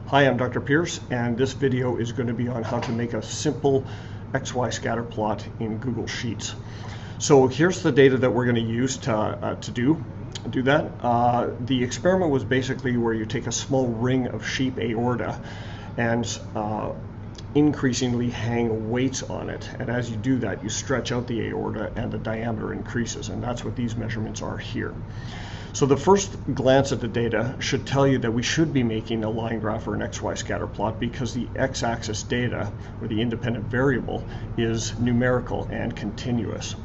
Hi, I'm Dr. Pierce, and this video is going to be on how to make a simple XY scatter plot in Google Sheets. So here's the data that we're going to use to do that. The experiment was basically where you take a small ring of sheep aorta and increasingly hang weights on it, and as you do that you stretch out the aorta and the diameter increases, and that's what these measurements are here. So the first glance at the data should tell you that we should be making a line graph or an XY scatter plot because the x-axis data, or the independent variable, is numerical and continuous.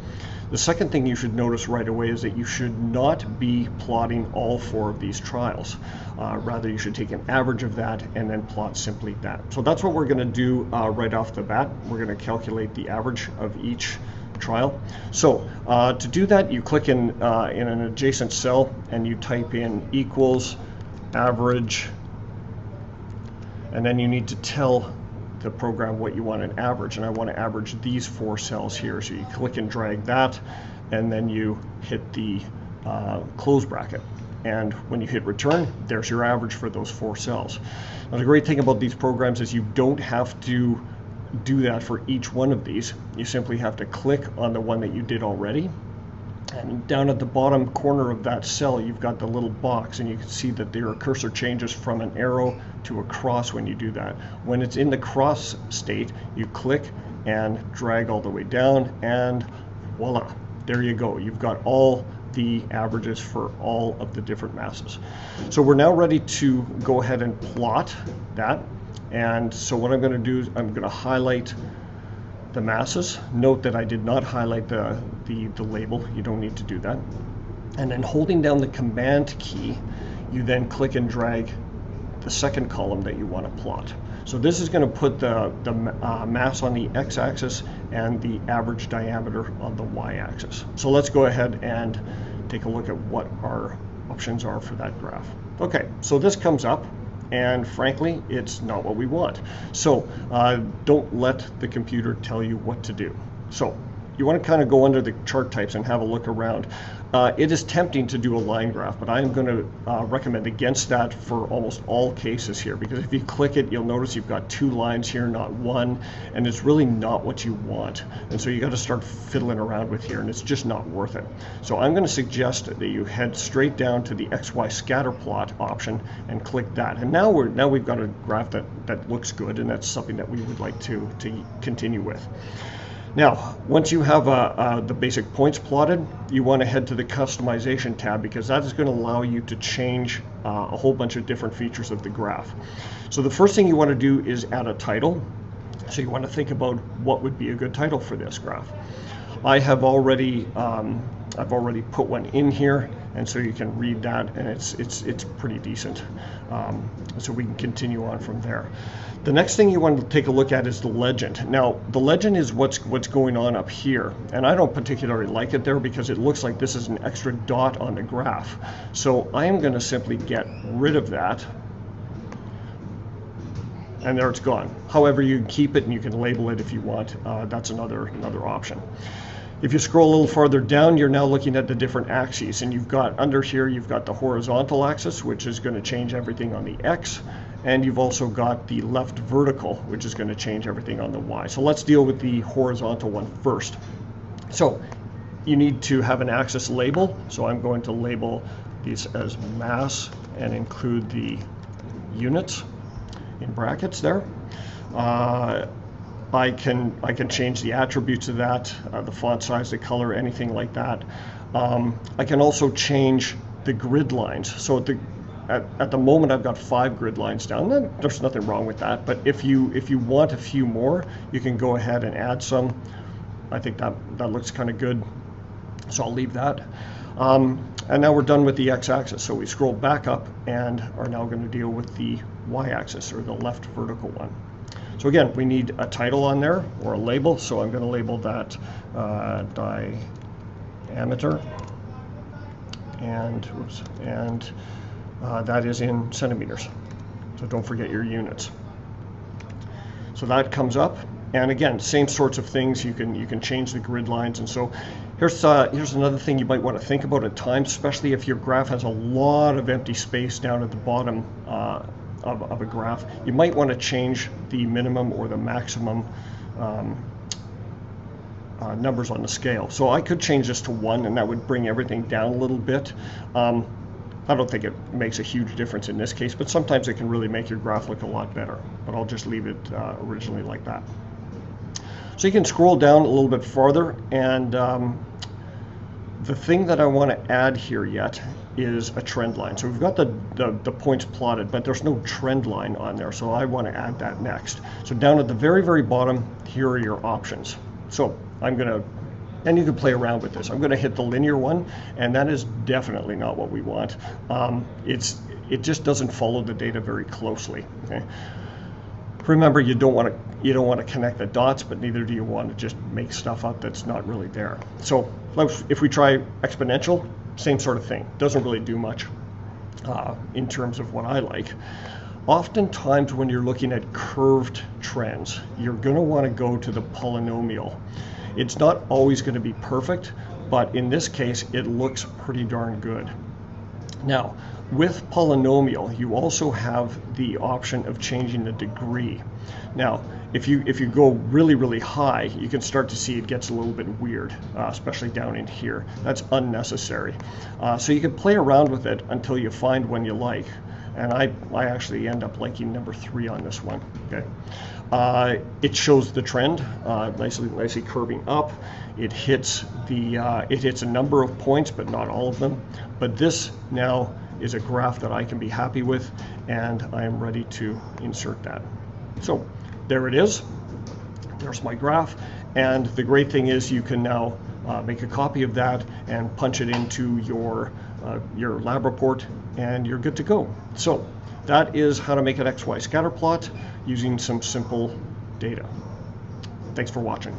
The second thing you should notice right away is that you should not be plotting all four of these trials. Rather, you should take an average of that and then plot simply that. So that's what we're going to do right off the bat. We're going to calculate the average of each trial. So to do that, you click in an adjacent cell and you type in equals average, and then you need to tell the program what you want an average, and I want to average these four cells here. So you click and drag that, and then you hit the close bracket, and when you hit return, there's your average for those four cells. Now the great thing about these programs is you don't have to do that for each one of these. You simply have to click on the one that you did already, and down at the bottom corner of that cell you've got the little box, and you can see that your cursor changes from an arrow to a cross when you do that. When it's in the cross state, you click and drag all the way down, and voila, there you go. You've got all the averages for all of the different masses. So we're now ready to go ahead and plot that. And so what I'm going to do is I'm going to highlight the masses. Note that I did not highlight the label. You don't need to do that. And then holding down the command key, you then click and drag the second column that you want to plot. So this is going to put the mass on the x-axis and the average diameter on the y-axis. So let's go ahead and take a look at what our options are for that graph. Okay, so this comes up, and frankly, it's not what we want. So don't let the computer tell you what to do. So you want to kind of go under the chart types and have a look around. It is tempting to do a line graph, but I am going to recommend against that for almost all cases here, because if you click it, you'll notice you've got two lines here, not one, and it's really not what you want. And so you got to start fiddling around with here, and it's just not worth it. So I'm going to suggest that you head straight down to the XY scatter plot option and click that. And now we've got a graph that looks good, and that's something that we would like to continue with. Now, once you have the basic points plotted, you want to head to the customization tab, because that is going to allow you to change a whole bunch of different features of the graph. So the first thing you want to do is add a title. So you want to think about what would be a good title for this graph. I have already I've already put one in here, and so you can read that, and it's pretty decent. So we can continue on from there. The next thing you want to take a look at is the legend. Now, the legend is what's going on up here, and I don't particularly like it there because it looks like this is an extra dot on the graph. So I am going to simply get rid of that, and there it's gone. However, you can keep it and you can label it if you want. That's another option. If you scroll a little farther down, you're now looking at the different axes, and you've got under here, you've got the horizontal axis, which is going to change everything on the x, and you've also got the left vertical, which is going to change everything on the y. So let's deal with the horizontal one first. So you need to have an axis label, so I'm going to label these as mass and include the units in brackets there. I can change the attributes of that, the font size, the color, anything like that. I can also change the grid lines. So at the moment I've got 5 grid lines down. There's nothing wrong with that, but if you want a few more, you can go ahead and add some. I think that looks kind of good, so I'll leave that. And now we're done with the x-axis, so we scroll back up and are now going to deal with the y-axis, or the left vertical one. So again, we need a title on there, or a label, so I'm going to label that diameter, and that is in centimeters, so don't forget your units. So that comes up, and again, same sorts of things. You can change the grid lines, and so here's another thing you might want to think about at times, especially if your graph has a lot of empty space down at the bottom of a graph, you might want to change the minimum or the maximum numbers on the scale. So I could change this to 1, and that would bring everything down a little bit. I don't think it makes a huge difference in this case, but sometimes it can really make your graph look a lot better. But I'll just leave it originally like that. So you can scroll down a little bit farther, and the thing that I want to add here yet is a trend line. So we've got the points plotted, but there's no trend line on there, so I want to add that next. So down at the very, very bottom, here are your options. So I'm going to, and you can play around with this. I'm going to hit the linear one, and that is definitely not what we want. It just doesn't follow the data very closely. Okay? Remember, you don't want to connect the dots, but neither do you want to just make stuff up that's not really there. So if we try exponential, same sort of thing. Doesn't really do much in terms of what I like. Oftentimes when you're looking at curved trends, you're going to want to go to the polynomial. It's not always going to be perfect, but in this case, it looks pretty darn good. Now, with polynomial, you also have the option of changing the degree. Now, if you go really, really high, you can start to see it gets a little bit weird, especially down in here. That's unnecessary. So you can play around with it until you find one you like. And I actually end up liking number 3 on this one. Okay, it shows the trend nicely curving up. It hits a number of points, but not all of them. But this now is a graph that I can be happy with, and I am ready to insert that. So there it is. There's my graph, and the great thing is you can now make a copy of that and punch it into your lab report, and you're good to go. So that is how to make an XY scatter plot using some simple data. Thanks for watching.